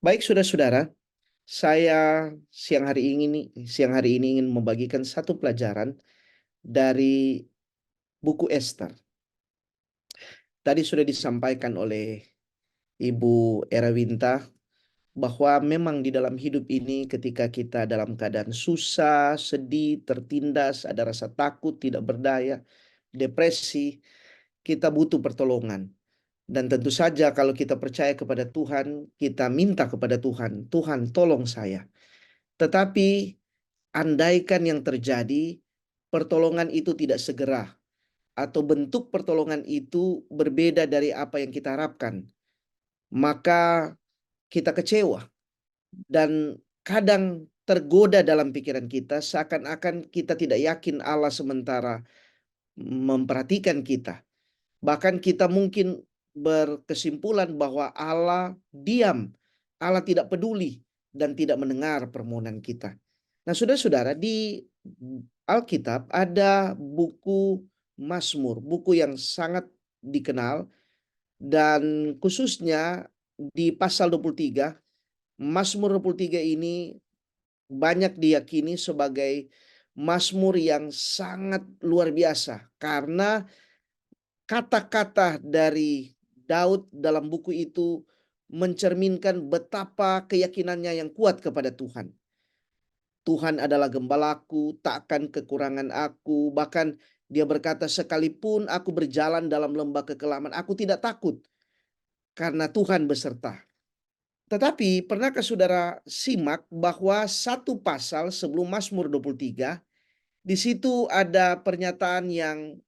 Baik, saudara-saudara, saya siang hari ini ingin membagikan satu pelajaran dari buku Esther. Tadi sudah disampaikan oleh Ibu Erawinta bahwa memang di dalam hidup ini ketika kita dalam keadaan susah, sedih, tertindas, ada rasa takut, tidak berdaya, depresi, kita butuh pertolongan. Dan tentu saja kalau kita percaya kepada Tuhan, kita minta kepada Tuhan, Tuhan tolong saya. Tetapi andaikan yang terjadi, pertolongan itu tidak segera, atau bentuk pertolongan itu berbeda dari apa yang kita harapkan, maka kita kecewa dan kadang tergoda dalam pikiran kita, seakan-akan kita tidak yakin Allah sementara memperhatikan kita. Bahkan kita mungkin berkesimpulan bahwa Allah diam, Allah tidak peduli dan tidak mendengar permohonan kita. Nah, saudara-saudara, di Alkitab ada buku Mazmur, buku yang sangat dikenal, dan khususnya di pasal 23, Mazmur 23 ini banyak diyakini sebagai Mazmur yang sangat luar biasa karena kata-kata dari Daud dalam buku itu mencerminkan betapa keyakinannya yang kuat kepada Tuhan. Tuhan adalah gembalaku, takkan kekurangan aku. Bahkan dia berkata, sekalipun aku berjalan dalam lembah kekelaman, aku tidak takut karena Tuhan beserta. Tetapi pernahkah saudara simak bahwa satu pasal sebelum Mazmur 23, di situ ada pernyataan yang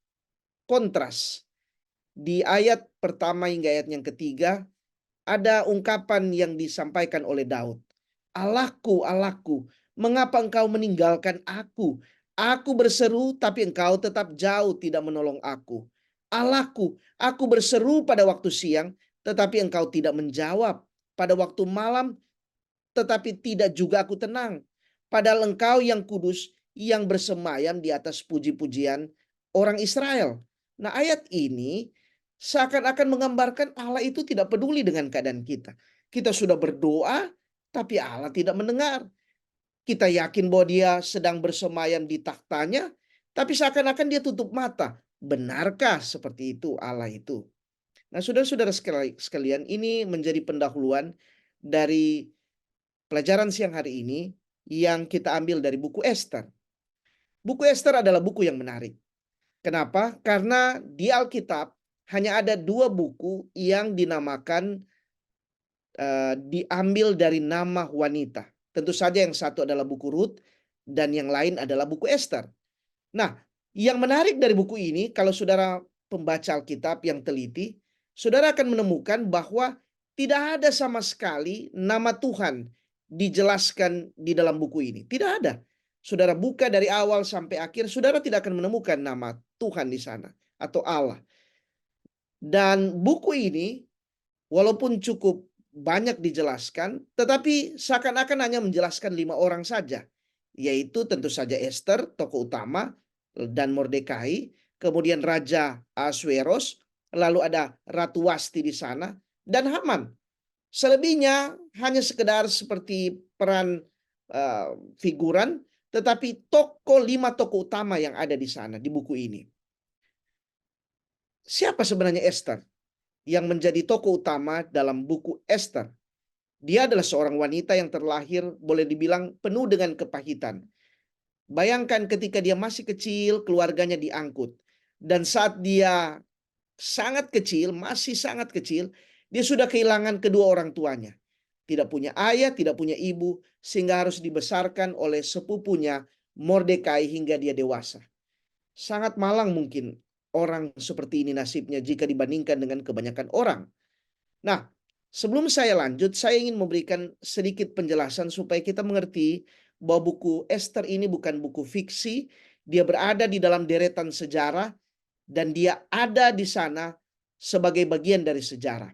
kontras. Di ayat pertama hingga ayat yang ketiga, ada ungkapan yang disampaikan oleh Daud. Allahku, Allahku, mengapa engkau meninggalkan aku? Aku berseru tapi engkau tetap jauh tidak menolong aku. Allahku, aku berseru pada waktu siang tetapi engkau tidak menjawab. Pada waktu malam tetapi tidak juga aku tenang. Padahal engkau yang kudus yang bersemayam di atas puji-pujian orang Israel. Nah, ayat ini seakan-akan menggambarkan Allah itu tidak peduli dengan keadaan kita. Kita sudah berdoa, tapi Allah tidak mendengar. Kita yakin bahwa dia sedang bersemayam di tahtanya, tapi seakan-akan dia tutup mata. Benarkah seperti itu Allah itu? Nah, saudara-saudara sekalian, ini menjadi pendahuluan dari pelajaran siang hari ini yang kita ambil dari buku Esther. Buku Esther adalah buku yang menarik. Kenapa? Karena di Alkitab hanya ada dua buku yang dinamakan diambil dari nama wanita. Tentu saja yang satu adalah buku Rut dan yang lain adalah buku Esther. Nah, yang menarik dari buku ini, kalau saudara pembaca Alkitab yang teliti, saudara akan menemukan bahwa tidak ada sama sekali nama Tuhan dijelaskan di dalam buku ini. Tidak ada. Saudara buka dari awal sampai akhir, saudara tidak akan menemukan nama Tuhan di sana atau Allah. Dan buku ini walaupun cukup banyak dijelaskan, tetapi seakan-akan hanya menjelaskan 5 orang saja, yaitu tentu saja Esther, tokoh utama, dan Mordekai, kemudian Raja Ahasweros, lalu ada Ratu Wasti di sana, dan Haman. Selebihnya hanya sekedar seperti peran figuran, tetapi lima tokoh utama yang ada di sana di buku ini. Siapa sebenarnya Esther yang menjadi tokoh utama dalam buku Esther? Dia adalah seorang wanita yang terlahir boleh dibilang penuh dengan kepahitan. Bayangkan ketika dia masih kecil, keluarganya diangkut. Dan saat dia sangat kecil, masih sangat kecil, dia sudah kehilangan kedua orang tuanya. Tidak punya ayah, tidak punya ibu, sehingga harus dibesarkan oleh sepupunya Mordekai hingga dia dewasa. Sangat malang mungkin orang seperti ini nasibnya jika dibandingkan dengan kebanyakan orang. Nah, sebelum saya lanjut, saya ingin memberikan sedikit penjelasan supaya kita mengerti bahwa buku Esther ini bukan buku fiksi. Dia berada di dalam deretan sejarah dan dia ada di sana sebagai bagian dari sejarah.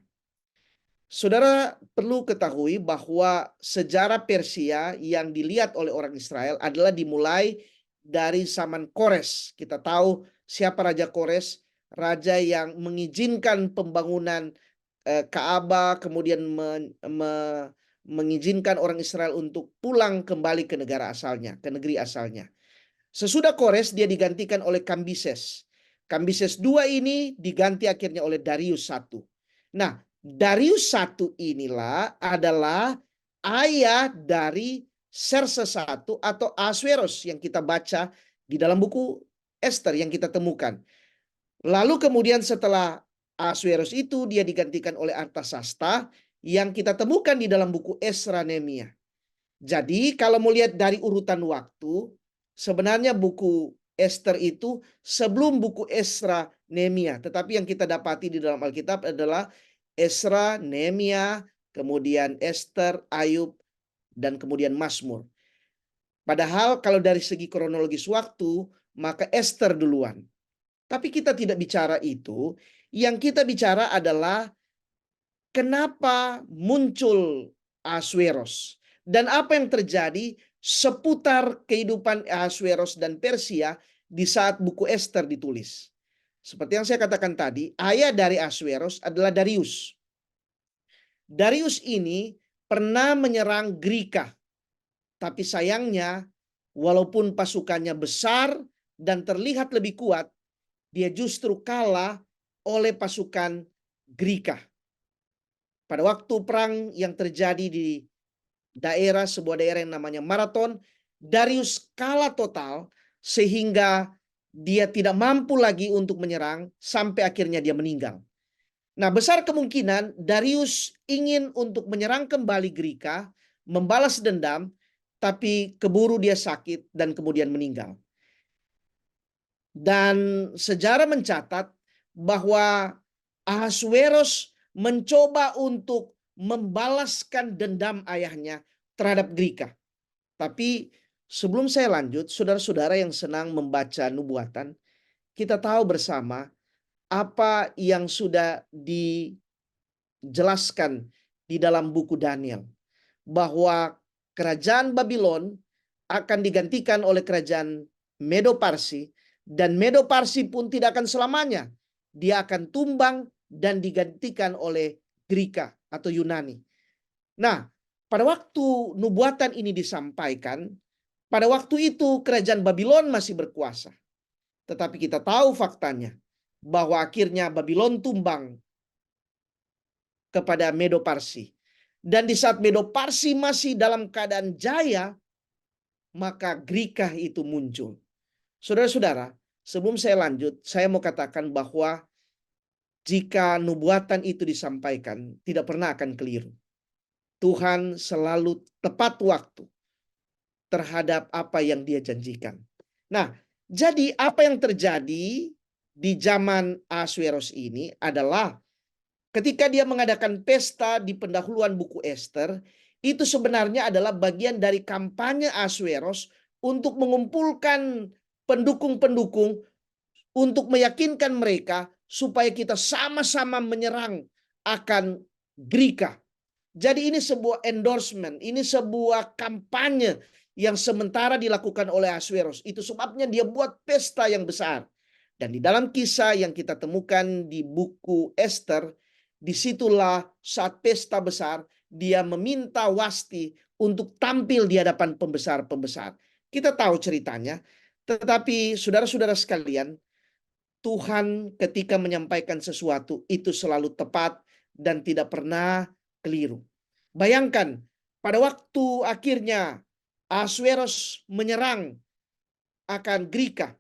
Saudara perlu ketahui bahwa sejarah Persia yang dilihat oleh orang Israel adalah dimulai dari zaman Kores. Kita tahu siapa Raja Kores, raja yang mengizinkan pembangunan Ka'bah, kemudian mengizinkan orang Israel untuk pulang kembali ke negara asalnya, ke negeri asalnya. Sesudah Kores dia digantikan oleh Kambises. Kambises II ini diganti akhirnya oleh Darius I. Nah, Darius I inilah adalah ayah dari Xerxes I atau Ahasveros yang kita baca di dalam buku Ester yang kita temukan. Lalu kemudian setelah Ahasveros itu dia digantikan oleh Artasasta yang kita temukan di dalam buku Esra Nehemia. Jadi kalau mau lihat dari urutan waktu, sebenarnya buku Ester itu sebelum buku Esra Nehemia. Tetapi yang kita dapati di dalam Alkitab adalah Esra, Nehemia, kemudian Ester, Ayub, dan kemudian Mazmur. Padahal kalau dari segi kronologis waktu, maka Ester duluan. Tapi kita tidak bicara itu. Yang kita bicara adalah kenapa muncul Ahasveros dan apa yang terjadi seputar kehidupan Ahasveros dan Persia di saat buku Ester ditulis. Seperti yang saya katakan tadi, ayah dari Ahasveros adalah Darius. Darius ini pernah menyerang Grika, tapi sayangnya walaupun pasukannya besar dan terlihat lebih kuat, dia justru kalah oleh pasukan Grika. Pada waktu perang yang terjadi di sebuah daerah yang namanya Marathon, Darius kalah total sehingga dia tidak mampu lagi untuk menyerang sampai akhirnya dia meninggal. Nah, besar kemungkinan Darius ingin untuk menyerang kembali Grika, membalas dendam, tapi keburu dia sakit dan kemudian meninggal. Dan sejarah mencatat bahwa Ahasveros mencoba untuk membalaskan dendam ayahnya terhadap Grika. Tapi sebelum saya lanjut, saudara-saudara yang senang membaca nubuatan, kita tahu bersama apa yang sudah dijelaskan di dalam buku Daniel. Bahwa kerajaan Babylon akan digantikan oleh kerajaan Medo-Parsi. Dan Medo-Parsi pun tidak akan selamanya. Dia akan tumbang dan digantikan oleh Grika atau Yunani. Nah, pada waktu nubuatan ini disampaikan, pada waktu itu kerajaan Babylon masih berkuasa. Tetapi kita tahu faktanya bahwa akhirnya Babylon tumbang kepada Medo-Parsi. Dan di saat Medo-Parsi masih dalam keadaan jaya, maka Grika itu muncul. Saudara-saudara, sebelum saya lanjut, saya mau katakan bahwa jika nubuatan itu disampaikan, tidak pernah akan keliru. Tuhan selalu tepat waktu terhadap apa yang dia janjikan. Nah, jadi apa yang terjadi di zaman Ahasveros ini adalah ketika dia mengadakan pesta di pendahuluan buku Ester, itu sebenarnya adalah bagian dari kampanye Ahasveros untuk mengumpulkan pendukung-pendukung untuk meyakinkan mereka supaya kita sama-sama menyerang akan Grika. Jadi ini sebuah endorsement, ini sebuah kampanye yang sementara dilakukan oleh Ahasveros. Itu sebabnya dia buat pesta yang besar. Dan di dalam kisah yang kita temukan di buku Ester, disitulah saat pesta besar, dia meminta Wasti untuk tampil di hadapan pembesar-pembesar. Kita tahu ceritanya, tetapi saudara-saudara sekalian, Tuhan ketika menyampaikan sesuatu itu selalu tepat dan tidak pernah keliru. Bayangkan pada waktu akhirnya Ahasveros menyerang akan Grika.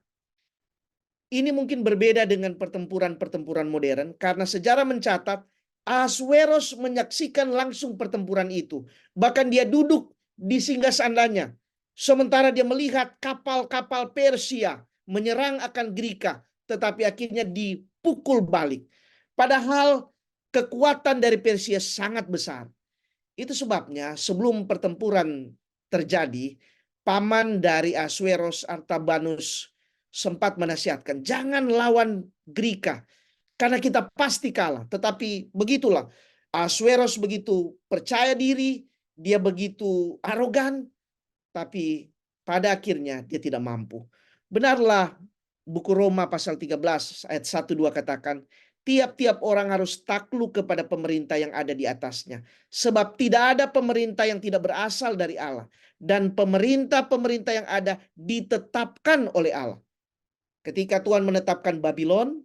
Ini mungkin berbeda dengan pertempuran-pertempuran modern karena sejarah mencatat Ahasveros menyaksikan langsung pertempuran itu. Bahkan dia duduk di singgasandanya. Sementara dia melihat kapal-kapal Persia menyerang akan Grika. Tetapi akhirnya dipukul balik. Padahal kekuatan dari Persia sangat besar. Itu sebabnya sebelum pertempuran terjadi, paman dari Ahasveros, Artabanus, sempat menasihatkan, jangan lawan Grika. Karena kita pasti kalah. Tetapi begitulah. Ahasveros begitu percaya diri, dia begitu arogan, tapi pada akhirnya dia tidak mampu. Benarlah buku Roma pasal 13 ayat 1-2 katakan, tiap-tiap orang harus takluk kepada pemerintah yang ada di atasnya. Sebab tidak ada pemerintah yang tidak berasal dari Allah. Dan pemerintah-pemerintah yang ada ditetapkan oleh Allah. Ketika Tuhan menetapkan Babylon,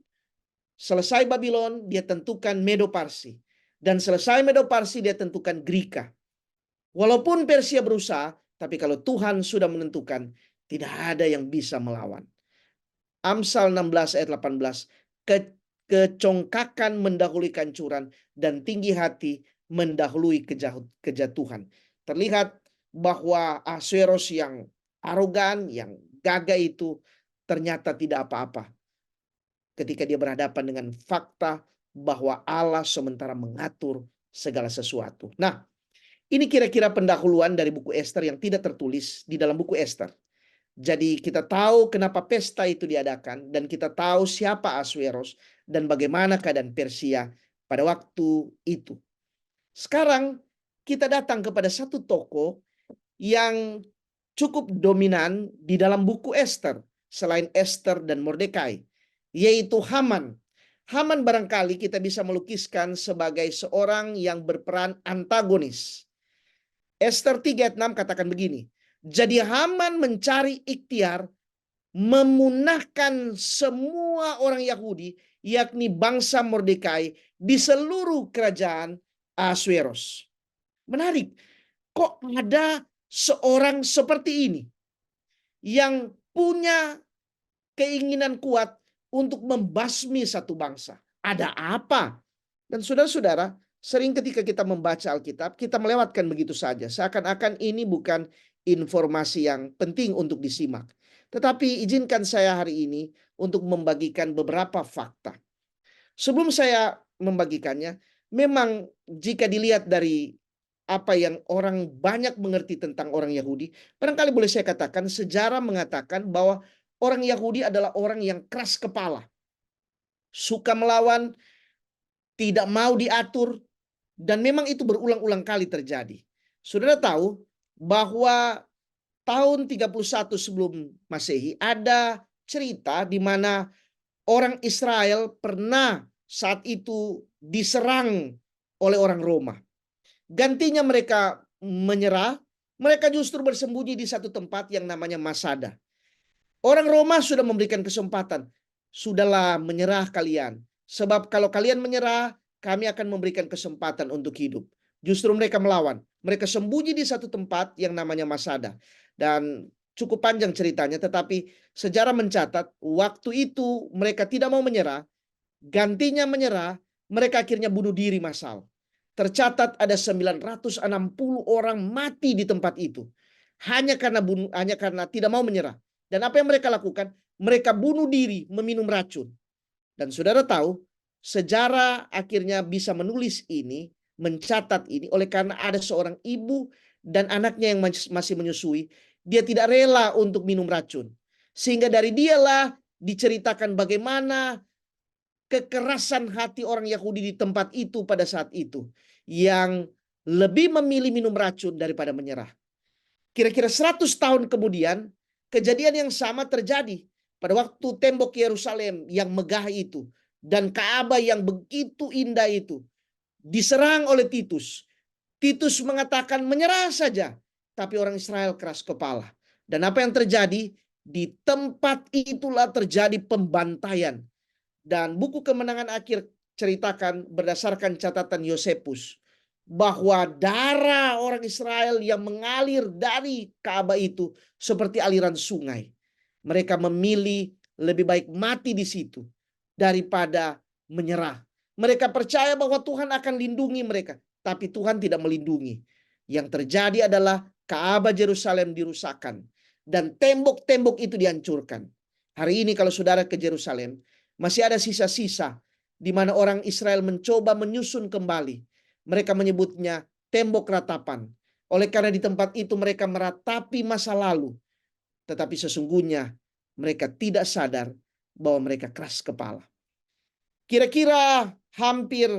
selesai Babylon, dia tentukan Medo-Parsi. Dan selesai Medo-Parsi, dia tentukan Grika. Walaupun Persia berusaha, tapi kalau Tuhan sudah menentukan, tidak ada yang bisa melawan. Amsal 16 ayat 18. Kecongkakan mendahului kancuran dan tinggi hati mendahului kejatuhan. Terlihat bahwa Ahasuerus yang arogan, yang gagah itu ternyata tidak apa-apa ketika dia berhadapan dengan fakta bahwa Allah sementara mengatur segala sesuatu. Nah, ini kira-kira pendahuluan dari buku Ester yang tidak tertulis di dalam buku Ester. Jadi kita tahu kenapa pesta itu diadakan dan kita tahu siapa Ahasuerus dan bagaimana keadaan Persia pada waktu itu. Sekarang kita datang kepada satu tokoh yang cukup dominan di dalam buku Ester selain Ester dan Mordekai, yaitu Haman. Haman barangkali kita bisa melukiskan sebagai seorang yang berperan antagonis. Ester 3 ayat 6 katakan begini. Jadi Haman mencari ikhtiar memunahkan semua orang Yahudi, yakni bangsa Mordekai, di seluruh kerajaan Ahasuerus. Menarik, kok ada seorang seperti ini yang punya keinginan kuat untuk membasmi satu bangsa? Ada apa? Dan saudara-saudara, sering ketika kita membaca Alkitab, kita melewatkan begitu saja. Seakan-akan ini bukan informasi yang penting untuk disimak. Tetapi izinkan saya hari ini untuk membagikan beberapa fakta. Sebelum saya membagikannya, memang jika dilihat dari apa yang orang banyak mengerti tentang orang Yahudi, barangkali boleh saya katakan sejarah mengatakan bahwa orang Yahudi adalah orang yang keras kepala, suka melawan, tidak mau diatur, dan memang itu berulang-ulang kali terjadi. Saudara tahu bahwa tahun 31 sebelum Masehi ada cerita di mana orang Israel pernah saat itu diserang oleh orang Roma. Gantinya mereka menyerah, mereka justru bersembunyi di satu tempat yang namanya Masada. Orang Roma sudah memberikan kesempatan, sudahlah menyerah kalian. Sebab kalau kalian menyerah, kami akan memberikan kesempatan untuk hidup. Justru mereka melawan. Mereka sembunyi di satu tempat yang namanya Masada. Dan cukup panjang ceritanya, tetapi sejarah mencatat waktu itu mereka tidak mau menyerah. Gantinya menyerah, mereka akhirnya bunuh diri massal. Tercatat ada 960 orang mati di tempat itu. Hanya karena tidak mau menyerah. Dan apa yang mereka lakukan? Mereka bunuh diri meminum racun. Dan saudara tahu, sejarah akhirnya bisa menulis ini, mencatat ini oleh karena ada seorang ibu dan anaknya yang masih menyusui. Dia tidak rela untuk minum racun. Sehingga dari dialah diceritakan bagaimana kekerasan hati orang Yahudi di tempat itu pada saat itu, yang lebih memilih minum racun daripada menyerah. Kira-kira 100 tahun kemudian, kejadian yang sama terjadi pada waktu tembok Yerusalem yang megah itu dan Ka'bah yang begitu indah itu diserang oleh Titus. Titus mengatakan menyerah saja, tapi orang Israel keras kepala. Dan apa yang terjadi? Di tempat itulah terjadi pembantaian. Dan buku Kemenangan Akhir ceritakan berdasarkan catatan Yosefus bahwa darah orang Israel yang mengalir dari Ka'bah itu seperti aliran sungai. Mereka memilih lebih baik mati di situ daripada menyerah. Mereka percaya bahwa Tuhan akan lindungi mereka, tapi Tuhan tidak melindungi. Yang terjadi adalah Ka'bah Yerusalem dirusakkan dan tembok-tembok itu dihancurkan. Hari ini kalau saudara ke Yerusalem, masih ada sisa-sisa di mana orang Israel mencoba menyusun kembali. Mereka menyebutnya tembok ratapan. Oleh karena di tempat itu mereka meratapi masa lalu. Tetapi sesungguhnya mereka tidak sadar bahwa mereka keras kepala. Kira-kira hampir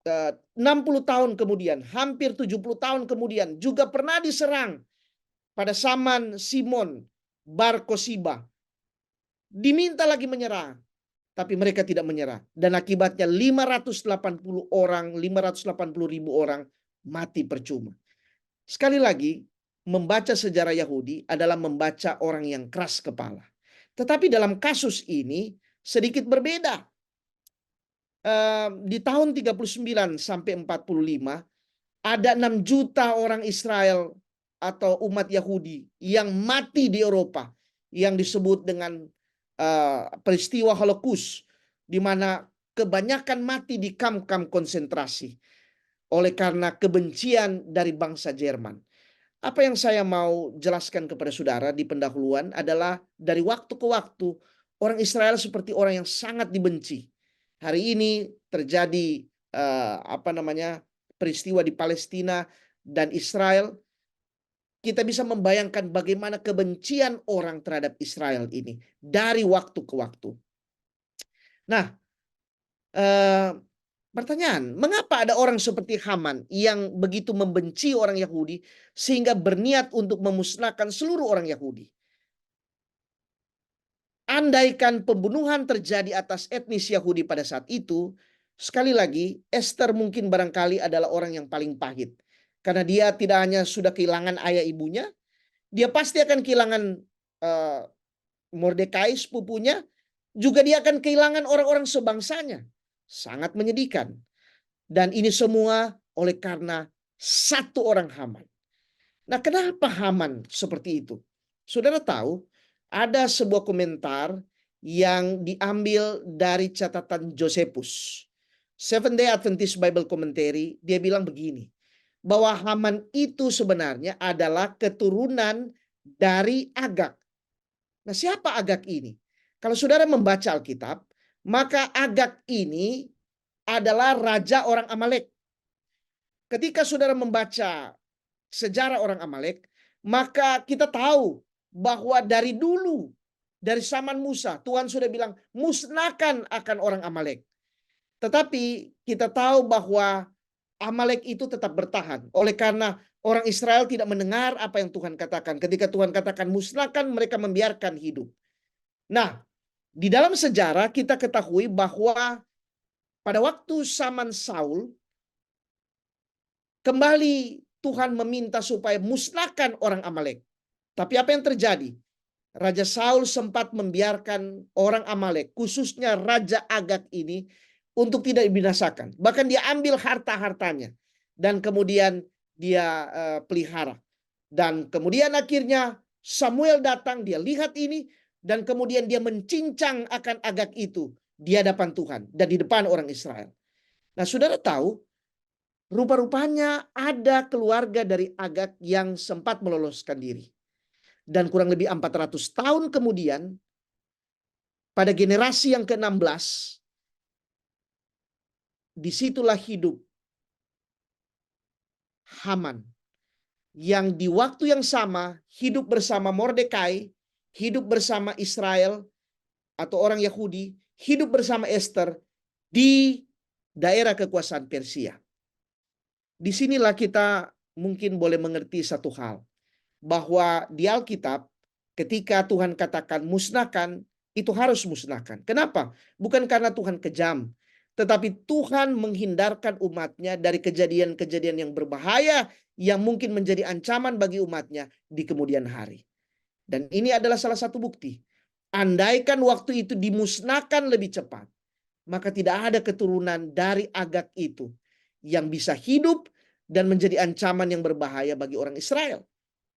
60 tahun kemudian, hampir 70 tahun kemudian, juga pernah diserang pada zaman Simon Bar Kosiba. diminta lagi menyerah. Tapi mereka tidak menyerah. Dan akibatnya 580 orang, 580.000 orang mati percuma. Sekali lagi, membaca sejarah Yahudi adalah membaca orang yang keras kepala. Tetapi dalam kasus ini sedikit berbeda. Di tahun 39 sampai 45, ada 6 juta orang Israel atau umat Yahudi yang mati di Eropa, yang disebut dengan peristiwa Holocaust, di mana kebanyakan mati di kamp-kamp konsentrasi oleh karena kebencian dari bangsa Jerman. Apa yang saya mau jelaskan kepada saudara di pendahuluan adalah dari waktu ke waktu orang Israel seperti orang yang sangat dibenci. Hari ini terjadi peristiwa di Palestina dan Israel. Kita bisa membayangkan bagaimana kebencian orang terhadap Israel ini dari waktu ke waktu. Nah, pertanyaan, mengapa ada orang seperti Haman yang begitu membenci orang Yahudi sehingga berniat untuk memusnahkan seluruh orang Yahudi? Andaikan pembunuhan terjadi atas etnis Yahudi pada saat itu, sekali lagi Esther mungkin barangkali adalah orang yang paling pahit. Karena dia tidak hanya sudah kehilangan ayah ibunya, dia pasti akan kehilangan Mordekai sepupunya, juga dia akan kehilangan orang-orang sebangsanya. Sangat menyedihkan. Dan ini semua oleh karena satu orang Haman. Nah, kenapa Haman seperti itu? Saudara tahu, ada sebuah komentar yang diambil dari catatan Josephus. Seventh Day Adventist Bible Commentary, dia bilang begini, bahwa Haman itu sebenarnya adalah keturunan dari Agag. Nah, siapa Agag ini? Kalau saudara membaca Alkitab, maka Agag ini adalah raja orang Amalek. Ketika saudara membaca sejarah orang Amalek, maka kita tahu bahwa dari dulu, dari zaman Musa, Tuhan sudah bilang musnahkan akan orang Amalek. Tetapi kita tahu bahwa Amalek itu tetap bertahan. Oleh karena orang Israel tidak mendengar apa yang Tuhan katakan. Ketika Tuhan katakan musnahkan, mereka membiarkan hidup. Nah, di dalam sejarah kita ketahui bahwa pada waktu zaman Saul, kembali Tuhan meminta supaya musnahkan orang Amalek. Tapi apa yang terjadi? Raja Saul sempat membiarkan orang Amalek, khususnya Raja Agag ini, untuk tidak dibinasakan. Bahkan dia ambil harta-hartanya dan kemudian dia pelihara. Dan kemudian akhirnya Samuel datang, dia lihat ini, dan kemudian dia mencincang akan Agag itu di hadapan Tuhan dan di depan orang Israel. Nah, saudara tahu, rupa-rupanya ada keluarga dari Agag yang sempat meloloskan diri. Dan kurang lebih 400 tahun kemudian, pada generasi yang ke-16, disitulah hidup Haman, yang di waktu yang sama hidup bersama Mordekai, hidup bersama Israel atau orang Yahudi, hidup bersama Esther di daerah kekuasaan Persia. Disinilah kita mungkin boleh mengerti satu hal, bahwa di Alkitab ketika Tuhan katakan musnahkan, itu harus musnahkan. Kenapa? Bukan karena Tuhan kejam, tetapi Tuhan menghindarkan umatnya dari kejadian-kejadian yang berbahaya yang mungkin menjadi ancaman bagi umatnya di kemudian hari. Dan ini adalah salah satu bukti. Andaikan waktu itu dimusnahkan lebih cepat, maka tidak ada keturunan dari Agag itu yang bisa hidup dan menjadi ancaman yang berbahaya bagi orang Israel.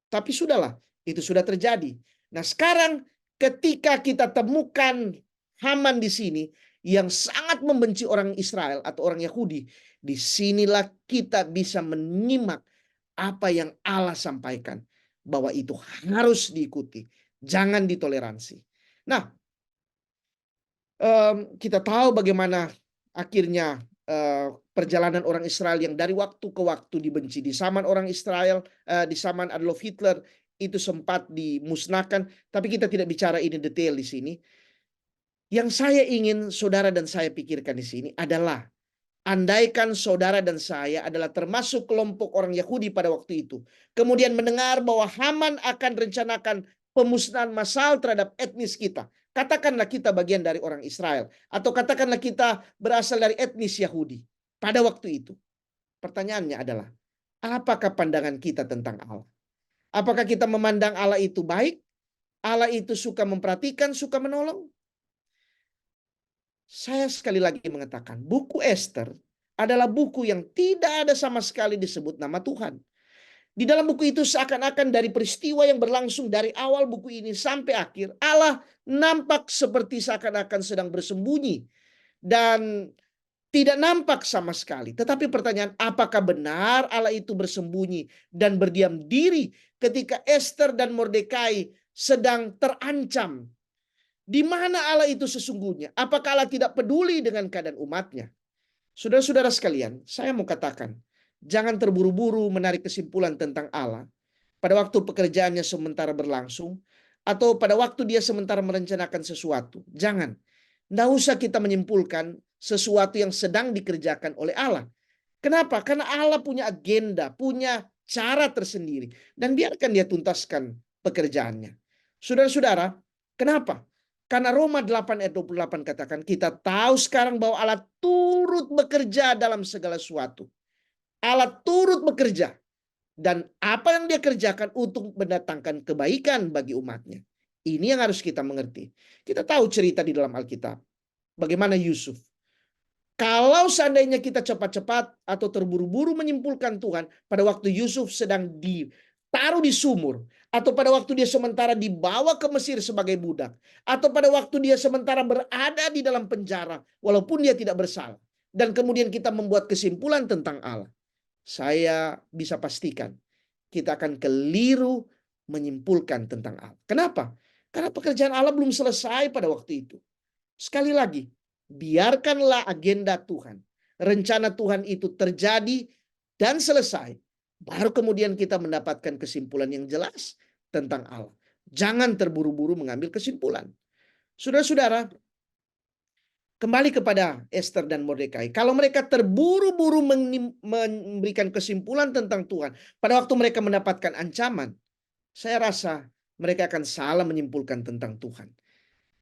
Tapi sudahlah, itu sudah terjadi. Nah, sekarang ketika kita temukan Haman di sini yang sangat membenci orang Israel atau orang Yahudi, disinilah kita bisa menyimak apa yang Allah sampaikan, bahwa itu harus diikuti, jangan ditoleransi. Nah, kita tahu bagaimana akhirnya perjalanan orang Israel yang dari waktu ke waktu dibenci. Di zaman orang Israel, di zaman Adolf Hitler, itu sempat dimusnahkan. Tapi kita tidak bicara ini detail di sini. Yang saya ingin saudara dan saya pikirkan di sini adalah, andaikan saudara dan saya adalah termasuk kelompok orang Yahudi pada waktu itu, kemudian mendengar bahwa Haman akan rencanakan pemusnahan massal terhadap etnis kita, Katakanlah kita bagian dari orang Israel, atau katakanlah kita berasal dari etnis Yahudi pada waktu itu. Pertanyaannya adalah, apakah pandangan kita tentang Allah? Apakah kita memandang Allah itu baik? Allah itu suka memperhatikan, suka menolong? Saya sekali lagi mengatakan, buku Esther adalah buku yang tidak ada sama sekali disebut nama Tuhan. Di dalam buku itu seakan-akan dari peristiwa yang berlangsung dari awal buku ini sampai akhir, Allah nampak seperti seakan-akan sedang bersembunyi dan tidak nampak sama sekali. Tetapi pertanyaan, apakah benar Allah itu bersembunyi dan berdiam diri ketika Esther dan Mordekai sedang terancam? Di mana Allah itu sesungguhnya? Apakah Allah tidak peduli dengan keadaan umatnya? Saudara-saudara sekalian, saya mau katakan, jangan terburu-buru menarik kesimpulan tentang Allah pada waktu pekerjaannya sementara berlangsung, atau pada waktu dia sementara merencanakan sesuatu. Jangan. Tidak usah kita menyimpulkan sesuatu yang sedang dikerjakan oleh Allah. Kenapa? Karena Allah punya agenda, punya cara tersendiri. Dan biarkan dia tuntaskan pekerjaannya. Saudara-saudara, kenapa? Karena Roma 8 ayat 28 katakan, kita tahu sekarang bahwa Allah turut bekerja dalam segala sesuatu. Allah turut bekerja. Dan apa yang dia kerjakan untuk mendatangkan kebaikan bagi umatnya. Ini yang harus kita mengerti. Kita tahu cerita di dalam Alkitab. Bagaimana Yusuf. Kalau seandainya kita cepat-cepat atau terburu-buru menyimpulkan Tuhan, pada waktu Yusuf sedang ditaruh di sumur, atau pada waktu dia sementara dibawa ke Mesir sebagai budak, atau pada waktu dia sementara berada di dalam penjara, walaupun dia tidak bersalah, dan kemudian kita membuat kesimpulan tentang Allah, saya bisa pastikan kita akan keliru menyimpulkan tentang Allah. Kenapa? Karena pekerjaan Allah belum selesai pada waktu itu. Sekali lagi, biarkanlah agenda Tuhan, rencana Tuhan itu terjadi dan selesai. Baru kemudian kita mendapatkan kesimpulan yang jelas tentang Allah. Jangan terburu-buru mengambil kesimpulan. Saudara-saudara, kembali kepada Esther dan Mordekai. Kalau mereka terburu-buru memberikan kesimpulan tentang Tuhan, pada waktu mereka mendapatkan ancaman, saya rasa mereka akan salah menyimpulkan tentang Tuhan.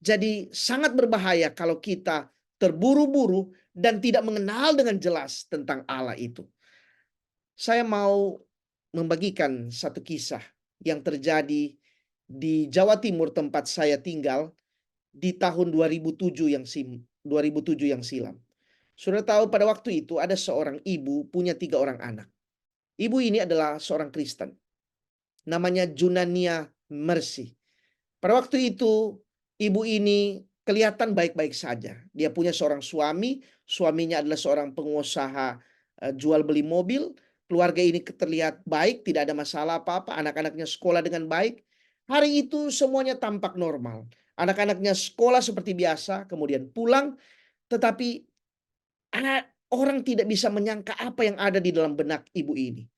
Jadi sangat berbahaya kalau kita terburu-buru dan tidak mengenal dengan jelas tentang Allah itu. Saya mau membagikan satu kisah yang terjadi di Jawa Timur tempat saya tinggal di tahun 2007 yang silam. Sudah tahu pada waktu itu ada seorang ibu punya 3 orang anak. Ibu ini adalah seorang Kristen. Namanya Junania Mercy. Pada waktu itu ibu ini kelihatan baik-baik saja. Dia punya seorang suami, suaminya adalah seorang pengusaha jual beli mobil. Keluarga ini terlihat baik, tidak ada masalah apa-apa. Anak-anaknya sekolah dengan baik. Hari itu semuanya tampak normal. Anak-anaknya sekolah seperti biasa, kemudian pulang. Tetapi orang tidak bisa menyangka apa yang ada di dalam benak ibu ini.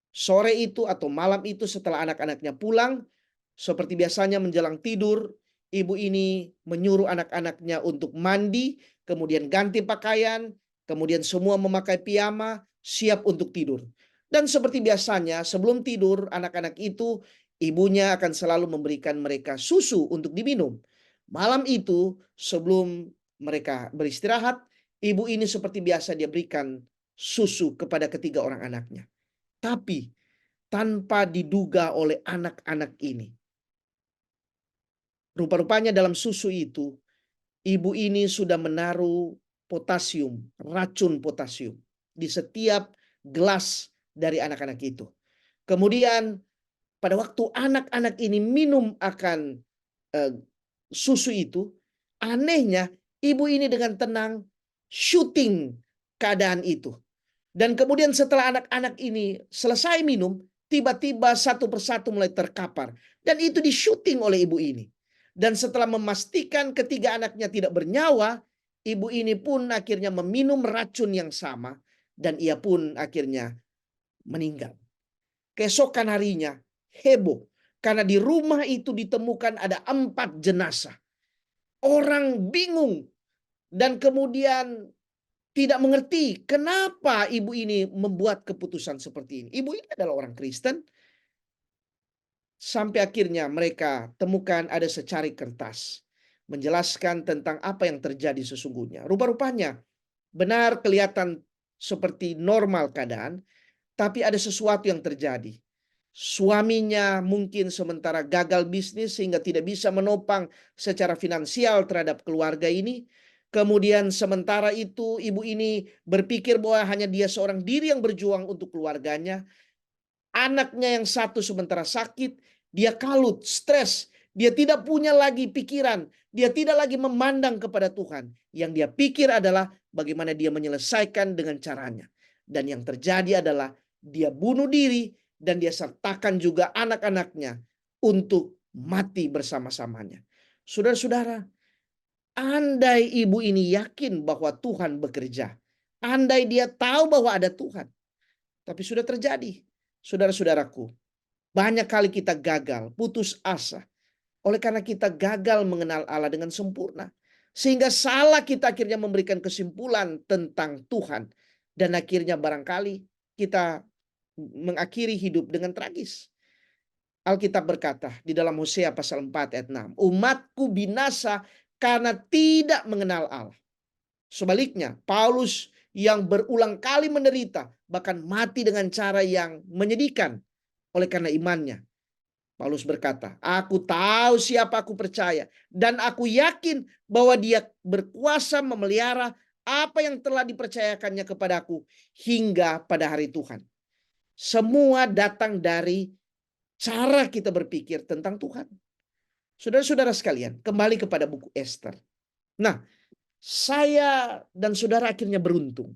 Sore itu atau malam itu setelah anak-anaknya pulang, seperti biasanya menjelang tidur, ibu ini menyuruh anak-anaknya untuk mandi, kemudian ganti pakaian, kemudian semua memakai piyama, siap untuk tidur. Dan seperti biasanya sebelum tidur, anak-anak itu ibunya akan selalu memberikan mereka susu untuk diminum. Malam itu sebelum mereka beristirahat, ibu ini seperti biasa dia berikan susu kepada ketiga orang anaknya. Tapi tanpa diduga oleh anak-anak ini, rupa-rupanya dalam susu itu, ibu ini sudah menaruh potasium, racun potasium di setiap gelas dari anak-anak itu. Kemudian pada waktu anak-anak ini minum akan susu itu, anehnya ibu ini dengan tenang syuting keadaan itu. Dan kemudian setelah anak-anak ini selesai minum, tiba-tiba satu persatu mulai terkapar. Dan itu di-syuting oleh ibu ini. Dan setelah memastikan ketiga anaknya tidak bernyawa, ibu ini pun akhirnya meminum racun yang sama. Dan ia pun akhirnya meninggal. Keesokan harinya heboh. Karena di rumah itu ditemukan ada 4 jenazah. Orang bingung. Dan kemudian tidak mengerti kenapa ibu ini membuat keputusan seperti ini. Ibu ini adalah orang Kristen. Sampai akhirnya mereka temukan ada secari kertas. menjelaskan tentang apa yang terjadi sesungguhnya. Rupa-rupanya benar kelihatan seperti normal keadaan, tapi ada sesuatu yang terjadi. Suaminya mungkin sementara gagal bisnis sehingga tidak bisa menopang secara finansial terhadap keluarga ini. Kemudian sementara itu ibu ini berpikir bahwa hanya dia seorang diri yang berjuang untuk keluarganya. Anaknya yang satu sementara sakit, dia kalut, stres. Dia tidak punya lagi pikiran. Dia tidak lagi memandang kepada Tuhan. Yang dia pikir adalah bagaimana dia menyelesaikan dengan caranya. Dan yang terjadi adalah dia bunuh diri dan dia sertakan juga anak-anaknya untuk mati bersama-samanya. Saudara-saudara, andai ibu ini yakin bahwa Tuhan bekerja, andai dia tahu bahwa ada Tuhan, tapi sudah terjadi. Saudara-saudaraku, banyak kali kita gagal, putus asa. Oleh karena kita gagal mengenal Allah dengan sempurna. Sehingga salah kita akhirnya memberikan kesimpulan tentang Tuhan. Dan akhirnya barangkali kita mengakhiri hidup dengan tragis. Alkitab berkata di dalam Hosea pasal 4 ayat 6. Umatku binasa karena tidak mengenal Allah. Sebaliknya, Paulus yang berulang kali menderita, bahkan mati dengan cara yang menyedihkan oleh karena imannya. Paulus berkata, aku tahu siapa aku percaya dan aku yakin bahwa dia berkuasa memelihara apa yang telah dipercayakannya kepadaku hingga pada hari Tuhan. Semua datang dari cara kita berpikir tentang Tuhan. Saudara-saudara sekalian, kembali kepada buku Ester. Nah, saya dan saudara akhirnya beruntung.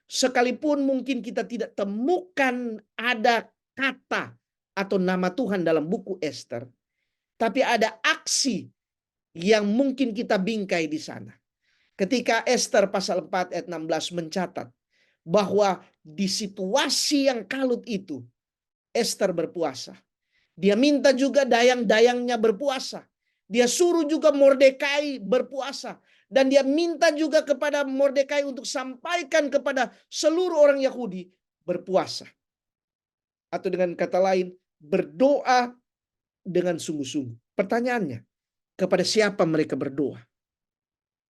Sekalipun mungkin kita tidak temukan ada kata atau nama Tuhan dalam buku Ester, tapi ada aksi yang mungkin kita bingkai di sana. Ketika Ester pasal 4 ayat 16 mencatat bahwa di situasi yang kalut itu Ester berpuasa. Dia minta juga dayang-dayangnya berpuasa. Dia suruh juga Mordekai berpuasa. Dan dia minta juga kepada Mordekai untuk sampaikan kepada seluruh orang Yahudi berpuasa. Atau dengan kata lain, berdoa dengan sungguh-sungguh. Pertanyaannya, kepada siapa mereka berdoa?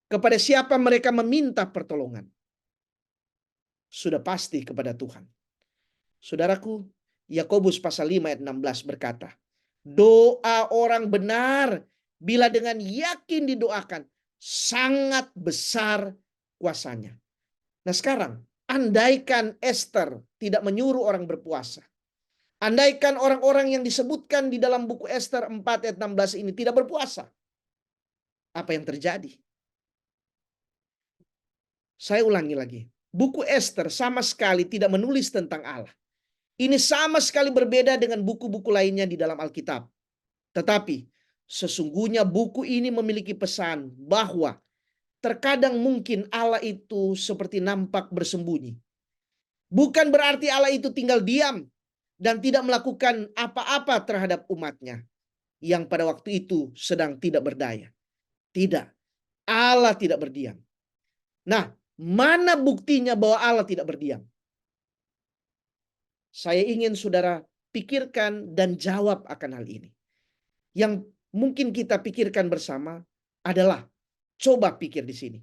Kepada siapa mereka meminta pertolongan? Sudah pasti kepada Tuhan. Saudaraku, Yakobus pasal 5 ayat 16 berkata, doa orang benar bila dengan yakin didoakan sangat besar kuasanya. Nah sekarang, andaikan Ester tidak menyuruh orang berpuasa. Andaikan orang-orang yang disebutkan di dalam buku Ester 4 ayat 16 ini tidak berpuasa. Apa yang terjadi? Saya ulangi lagi. Buku Ester sama sekali tidak menulis tentang Allah. Ini sama sekali berbeda dengan buku-buku lainnya di dalam Alkitab. Tetapi sesungguhnya buku ini memiliki pesan bahwa terkadang mungkin Allah itu seperti nampak bersembunyi. Bukan berarti Allah itu tinggal diam dan tidak melakukan apa-apa terhadap umatnya yang pada waktu itu sedang tidak berdaya. Tidak, Allah tidak berdiam. Nah, mana buktinya bahwa Allah tidak berdiam? Saya ingin saudara pikirkan dan jawab akan hal ini. Yang mungkin kita pikirkan bersama adalah, coba pikir di sini.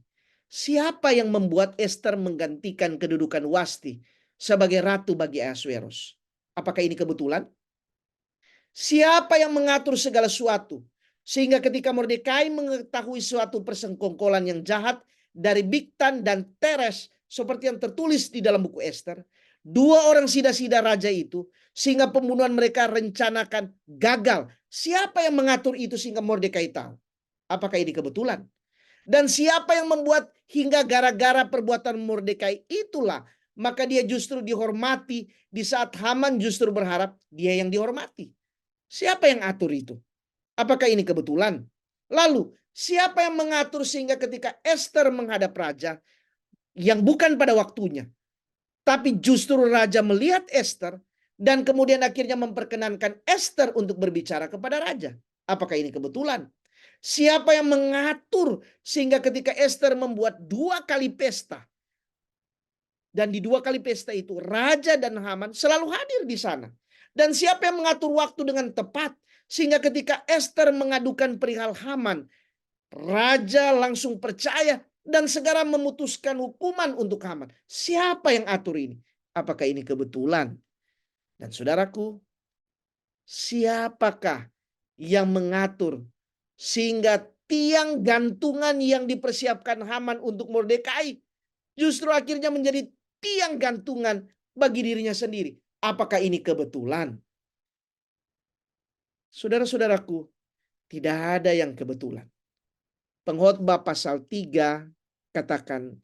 Siapa yang membuat Ester menggantikan kedudukan Wasti sebagai ratu bagi Ahasuerus? Apakah ini kebetulan? Siapa yang mengatur segala sesuatu? Sehingga ketika Mordekai mengetahui suatu persengkongkolan yang jahat dari Bigtan dan Teres seperti yang tertulis di dalam buku Ester, dua orang sida-sida raja itu, sehingga pembunuhan mereka rencanakan gagal. Siapa yang mengatur itu sehingga Mordekai tahu? Apakah ini kebetulan? Dan siapa yang membuat hingga gara-gara perbuatan Mordekai itulah maka dia justru dihormati di saat Haman justru berharap dia yang dihormati? Siapa yang atur itu? Apakah ini kebetulan? Lalu siapa yang mengatur sehingga ketika Ester menghadap raja yang bukan pada waktunya, tapi justru raja melihat Ester dan kemudian akhirnya memperkenankan Ester untuk berbicara kepada raja? Apakah ini kebetulan? Siapa yang mengatur sehingga ketika Ester membuat 2 kali pesta, dan di 2 kali pesta itu raja dan Haman selalu hadir di sana? Dan siapa yang mengatur waktu dengan tepat sehingga ketika Ester mengadukan perihal Haman, Raja langsung percaya dan segera memutuskan hukuman untuk Haman. Siapa yang atur ini? Apakah ini kebetulan? Dan saudaraku, siapakah yang mengatur sehingga tiang gantungan yang dipersiapkan Haman untuk Mordekai justru akhirnya menjadi tiang gantungan bagi dirinya sendiri? Apakah ini kebetulan? Saudara-saudaraku, tidak ada yang kebetulan. Pengkhotbah pasal 3 katakan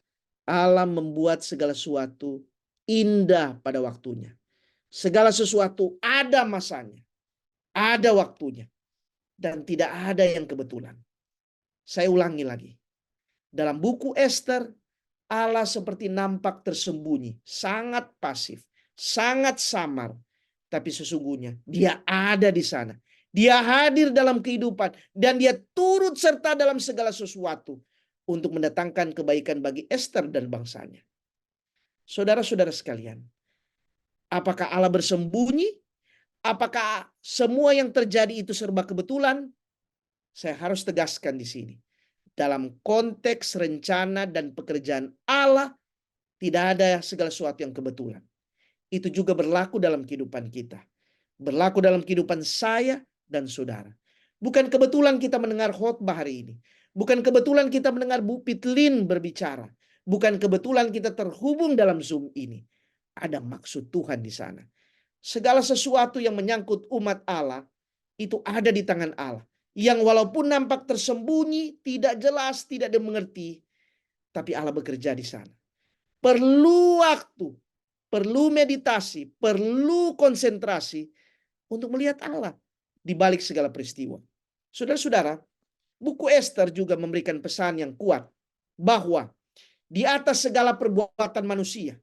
Allah membuat segala sesuatu indah pada waktunya. Segala sesuatu ada masanya, ada waktunya, dan tidak ada yang kebetulan. Saya ulangi lagi. Dalam buku Ester, Allah seperti nampak tersembunyi, sangat pasif, sangat samar. Tapi sesungguhnya dia ada di sana. Dia hadir dalam kehidupan dan dia turut serta dalam segala sesuatu untuk mendatangkan kebaikan bagi Ester dan bangsanya. Saudara-saudara sekalian, apakah Allah bersembunyi? Apakah semua yang terjadi itu serba kebetulan? Saya harus tegaskan di sini. Dalam konteks rencana dan pekerjaan Allah, tidak ada segala sesuatu yang kebetulan. Itu juga berlaku dalam kehidupan kita. Berlaku dalam kehidupan saya dan saudara. Bukan kebetulan kita mendengar khotbah hari ini. Bukan kebetulan kita mendengar Bu Pitlin berbicara. Bukan kebetulan kita terhubung dalam Zoom ini. Ada maksud Tuhan di sana. Segala sesuatu yang menyangkut umat Allah itu ada di tangan Allah. Yang walaupun nampak tersembunyi, tidak jelas, tidak dimengerti, tapi Allah bekerja di sana. Perlu waktu, perlu meditasi, perlu konsentrasi untuk melihat Allah di balik segala peristiwa. Saudara-saudara, buku Ester juga memberikan pesan yang kuat bahwa di atas segala perbuatan manusia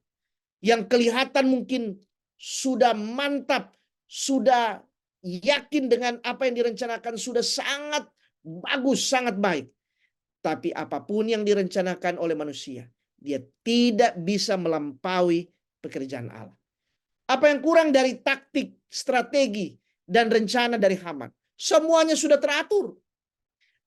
yang kelihatan mungkin sudah mantap, sudah yakin dengan apa yang direncanakan, sudah sangat bagus, sangat baik. Tapi apapun yang direncanakan oleh manusia, dia tidak bisa melampaui pekerjaan Allah. Apa yang kurang dari taktik, strategi, dan rencana dari Haman? Semuanya sudah teratur.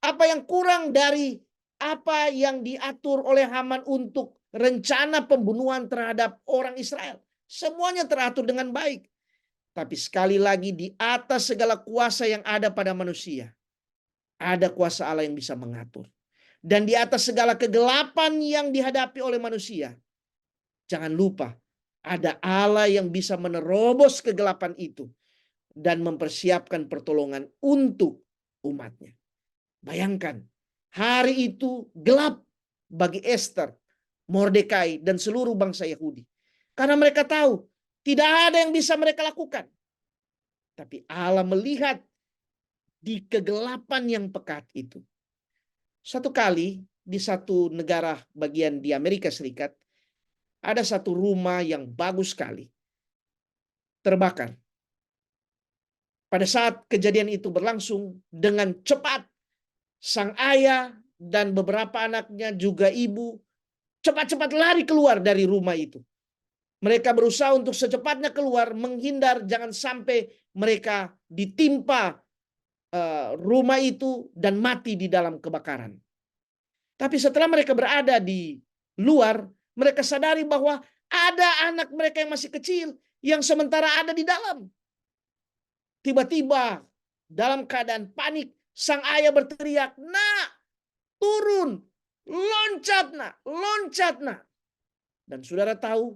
Apa yang kurang dari apa yang diatur oleh Haman untuk rencana pembunuhan terhadap orang Israel? Semuanya teratur dengan baik. Tapi sekali lagi di atas segala kuasa yang ada pada manusia, ada kuasa Allah yang bisa mengatur. Dan di atas segala kegelapan yang dihadapi oleh manusia, jangan lupa ada Allah yang bisa menerobos kegelapan itu dan mempersiapkan pertolongan untuk umatnya. Bayangkan, hari itu gelap bagi Ester, Mordekai, dan seluruh bangsa Yahudi. Karena mereka tahu tidak ada yang bisa mereka lakukan. Tapi Allah melihat di kegelapan yang pekat itu. Satu kali di satu negara bagian di Amerika Serikat, ada satu rumah yang bagus sekali terbakar. Pada saat kejadian itu berlangsung, dengan cepat sang ayah dan beberapa anaknya juga ibu cepat-cepat lari keluar dari rumah itu. Mereka berusaha untuk secepatnya keluar, menghindar jangan sampai mereka ditimpa rumah itu dan mati di dalam kebakaran. Tapi setelah mereka berada di luar, mereka sadari bahwa ada anak mereka yang masih kecil yang sementara ada di dalam. Tiba-tiba dalam keadaan panik, sang ayah berteriak, "Nak, turun, loncat nak, loncat nak." Dan saudara tahu,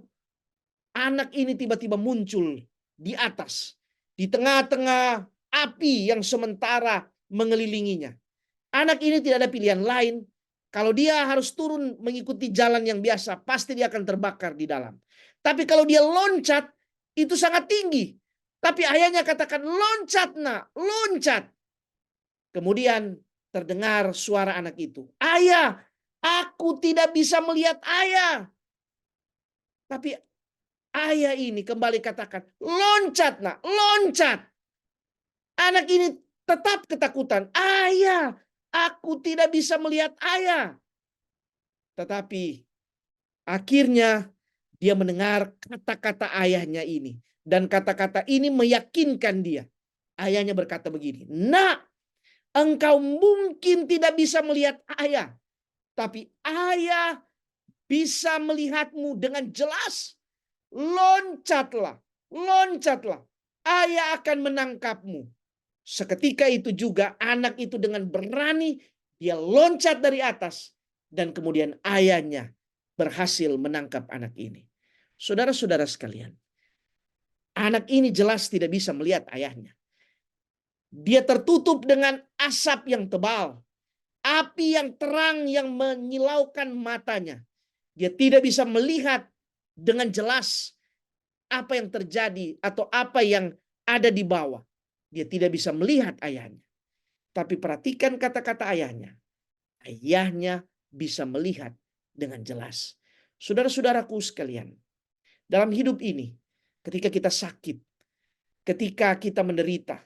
anak ini tiba-tiba muncul di atas, di tengah-tengah api yang sementara mengelilinginya. Anak ini tidak ada pilihan lain. Kalau dia harus turun mengikuti jalan yang biasa, pasti dia akan terbakar di dalam. Tapi kalau dia loncat, itu sangat tinggi. Tapi ayahnya katakan, "Loncat nak, loncat." Kemudian terdengar suara anak itu, "Ayah, aku tidak bisa melihat ayah." Tapi ayah ini kembali katakan, "Loncat nak, loncat." Anak ini tetap ketakutan, "Ayah, aku tidak bisa melihat ayah." Tetapi akhirnya dia mendengar kata-kata ayahnya ini. Dan kata-kata ini meyakinkan dia. Ayahnya berkata begini, "Nak, Engkau mungkin tidak bisa melihat ayah, tapi ayah bisa melihatmu dengan jelas. Loncatlah, loncatlah. Ayah akan menangkapmu. Seketika itu juga anak itu dengan berani dia loncat dari atas dan kemudian ayahnya berhasil menangkap anak ini. Saudara-saudara sekalian, anak ini jelas tidak bisa melihat ayahnya. Dia tertutup dengan asap yang tebal, api yang terang yang menyilaukan matanya. Dia tidak bisa melihat dengan jelas apa yang terjadi atau apa yang ada di bawah. Dia tidak bisa melihat ayahnya. Tapi perhatikan kata-kata ayahnya. Ayahnya bisa melihat dengan jelas. Saudara-saudaraku sekalian, dalam hidup ini, ketika kita sakit, ketika kita menderita,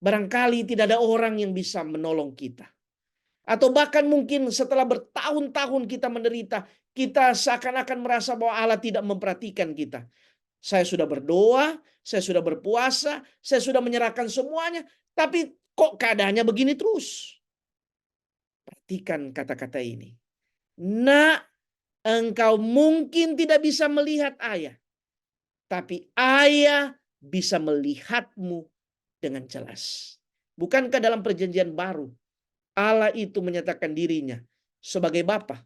barangkali tidak ada orang yang bisa menolong kita. Atau bahkan mungkin setelah bertahun-tahun kita menderita, kita seakan-akan merasa bahwa Allah tidak memperhatikan kita. Saya sudah berdoa, saya sudah berpuasa, saya sudah menyerahkan semuanya, tapi kok keadaannya begini terus? Perhatikan kata-kata ini. Nak, engkau mungkin tidak bisa melihat ayah, tapi ayah bisa melihatmu dengan jelas. Bukankah dalam perjanjian baru Allah itu menyatakan dirinya sebagai Bapa,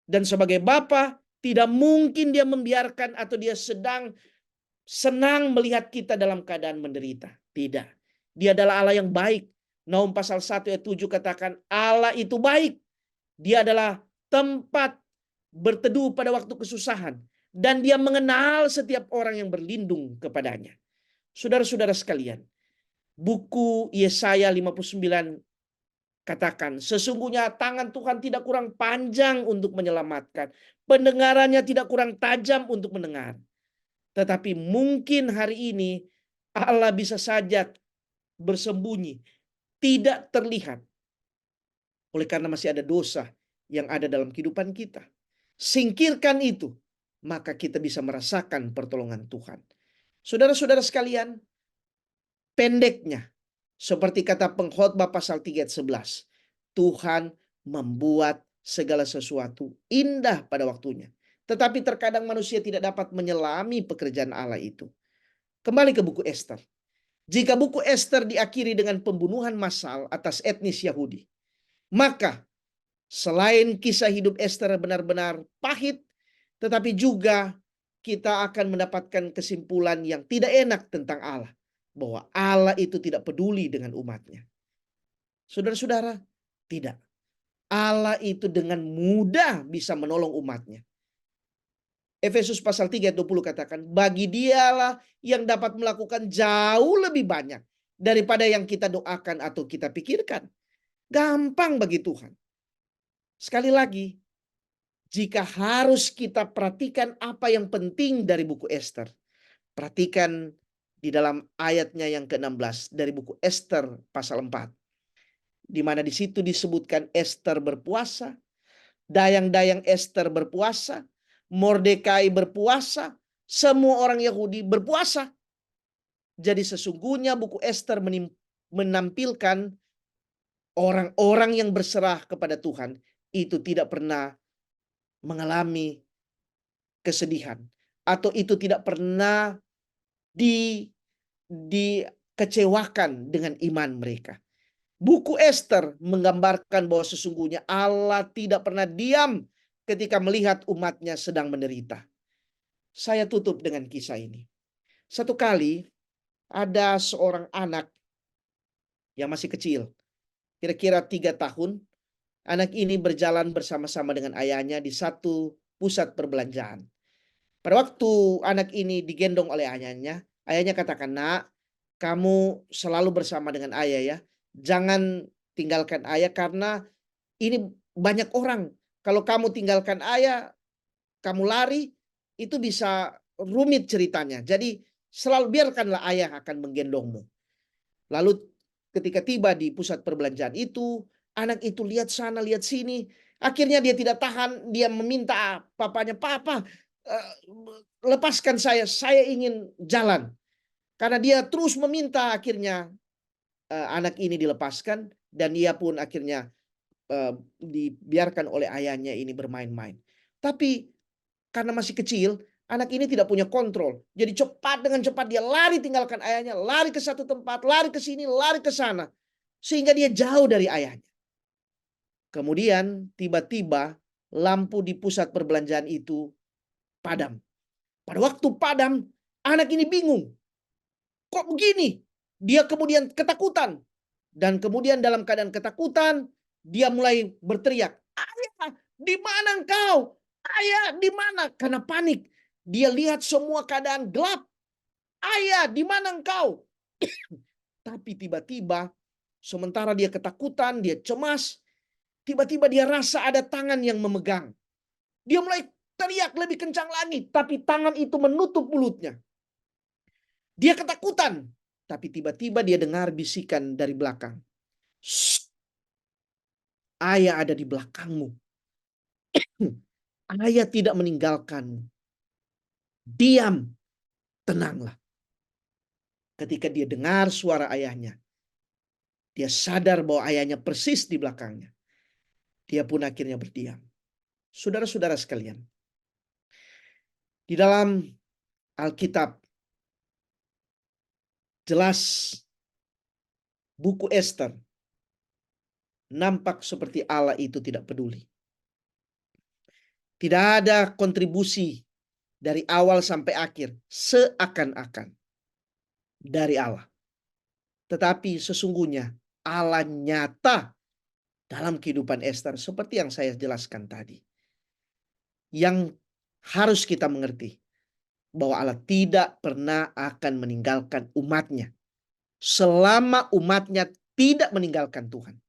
dan sebagai Bapa tidak mungkin dia membiarkan atau dia sedang senang melihat kita dalam keadaan menderita. Tidak. Dia adalah Allah yang baik. Naum pasal 1 ayat 7 katakan Allah itu baik. Dia adalah tempat berteduh pada waktu kesusahan. Dan dia mengenal setiap orang yang berlindung kepadanya. Saudara-saudara sekalian, buku Yesaya 59 katakan, sesungguhnya tangan Tuhan tidak kurang panjang untuk menyelamatkan. Pendengarannya tidak kurang tajam untuk mendengar. Tetapi mungkin hari ini Allah bisa saja bersembunyi, tidak terlihat. Oleh karena masih ada dosa yang ada dalam kehidupan kita. Singkirkan itu, maka kita bisa merasakan pertolongan Tuhan. Saudara-saudara sekalian, pendeknya, seperti kata pengkhotbah pasal 3 ayat 11, Tuhan membuat segala sesuatu indah pada waktunya. Tetapi terkadang manusia tidak dapat menyelami pekerjaan Allah itu. Kembali ke buku Esther. Jika buku Esther diakhiri dengan pembunuhan massal atas etnis Yahudi, maka selain kisah hidup Esther benar-benar pahit, tetapi juga kita akan mendapatkan kesimpulan yang tidak enak tentang Allah. Bahwa Allah itu tidak peduli dengan umatnya. Saudara-saudara, tidak. Allah itu dengan mudah bisa menolong umatnya. Efesus pasal 3 ayat 20 katakan, bagi dialah yang dapat melakukan jauh lebih banyak daripada yang kita doakan atau kita pikirkan. Gampang bagi Tuhan. Sekali lagi, jika harus kita perhatikan apa yang penting dari buku Esther, perhatikan di dalam ayatnya yang ke-16 dari buku Esther pasal 4. Di mana di situ disebutkan Esther berpuasa, dayang-dayang Esther berpuasa, Mordekai berpuasa, semua orang Yahudi berpuasa. Jadi sesungguhnya buku Esther menampilkan orang-orang yang berserah kepada Tuhan itu tidak pernah mengalami kesedihan atau itu tidak pernah dikecewakan dengan iman mereka. Buku Esther menggambarkan bahwa sesungguhnya Allah tidak pernah diam ketika melihat umatnya sedang menderita. Saya tutup dengan kisah ini. Satu kali ada seorang anak yang masih kecil, kira-kira 3 tahun. Anak ini berjalan bersama-sama dengan ayahnya di satu pusat perbelanjaan. Pada waktu anak ini digendong oleh ayahnya katakan, nak, kamu selalu bersama dengan ayah ya. Jangan tinggalkan ayah karena ini banyak orang. Kalau kamu tinggalkan ayah, kamu lari, itu bisa rumit ceritanya. Jadi selalu biarkanlah ayah akan menggendongmu. Lalu ketika tiba di pusat perbelanjaan itu, anak itu lihat sana, lihat sini. Akhirnya dia tidak tahan, dia meminta papanya, papa, lepaskan saya ingin jalan. Karena dia terus meminta, akhirnya anak ini dilepaskan dan ia pun akhirnya dibiarkan oleh ayahnya ini bermain-main. Tapi karena masih kecil, anak ini tidak punya kontrol. Jadi dengan cepat dia lari tinggalkan ayahnya, lari ke satu tempat, lari ke sini, lari ke sana. Sehingga dia jauh dari ayahnya. Kemudian tiba-tiba lampu di pusat perbelanjaan itu padam. Pada waktu padam, anak ini bingung. Kok begini? Dia kemudian ketakutan. Dan kemudian dalam keadaan ketakutan, dia mulai berteriak, "Ayah, di mana engkau? Ayah, di mana?" Karena panik. Dia lihat semua keadaan gelap. "Ayah, di mana engkau?" Tapi tiba-tiba, sementara dia ketakutan, dia cemas, tiba-tiba dia rasa ada tangan yang memegang. Dia mulai teriak lebih kencang lagi, tapi tangan itu menutup mulutnya. Dia ketakutan, tapi tiba-tiba dia dengar bisikan dari belakang. "Shh, ayah ada di belakangmu. Ayah tidak meninggalkanmu. Diam, tenanglah." Ketika dia dengar suara ayahnya, dia sadar bahwa ayahnya persis di belakangnya. Dia pun akhirnya berdiam. Saudara-saudara sekalian, di dalam Alkitab jelas buku Ester nampak seperti Allah itu tidak peduli. Tidak ada kontribusi dari awal sampai akhir seakan-akan dari Allah. Tetapi sesungguhnya Allah nyata dalam kehidupan Ester seperti yang saya jelaskan tadi. Yang harus kita mengerti bahwa Allah tidak pernah akan meninggalkan umatnya selama umatnya tidak meninggalkan Tuhan.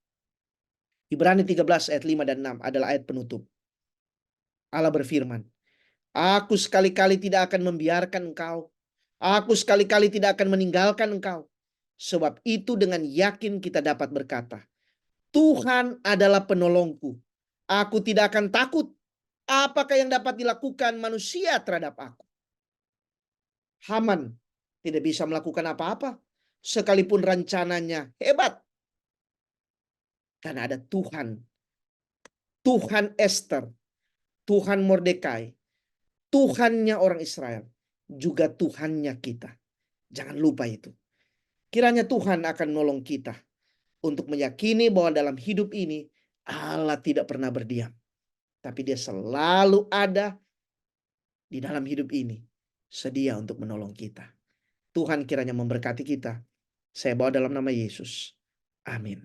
Ibrani 13 ayat 5 dan 6 adalah ayat penutup. Allah berfirman, "Aku sekali-kali tidak akan membiarkan engkau. Aku sekali-kali tidak akan meninggalkan engkau." Sebab itu dengan yakin kita dapat berkata, "Tuhan adalah penolongku. Aku tidak akan takut. Apakah yang dapat dilakukan manusia terhadap aku?" Haman tidak bisa melakukan apa-apa. Sekalipun rencananya hebat. Karena ada Tuhan. Tuhan Ester. Tuhan Mordekai. Tuhannya orang Israel. Juga Tuhannya kita. Jangan lupa itu. Kiranya Tuhan akan nolong kita untuk meyakini bahwa dalam hidup ini Allah tidak pernah berdiam. Tapi dia selalu ada di dalam hidup ini. Sedia untuk menolong kita. Tuhan kiranya memberkati kita. Saya bawa dalam nama Yesus. Amin.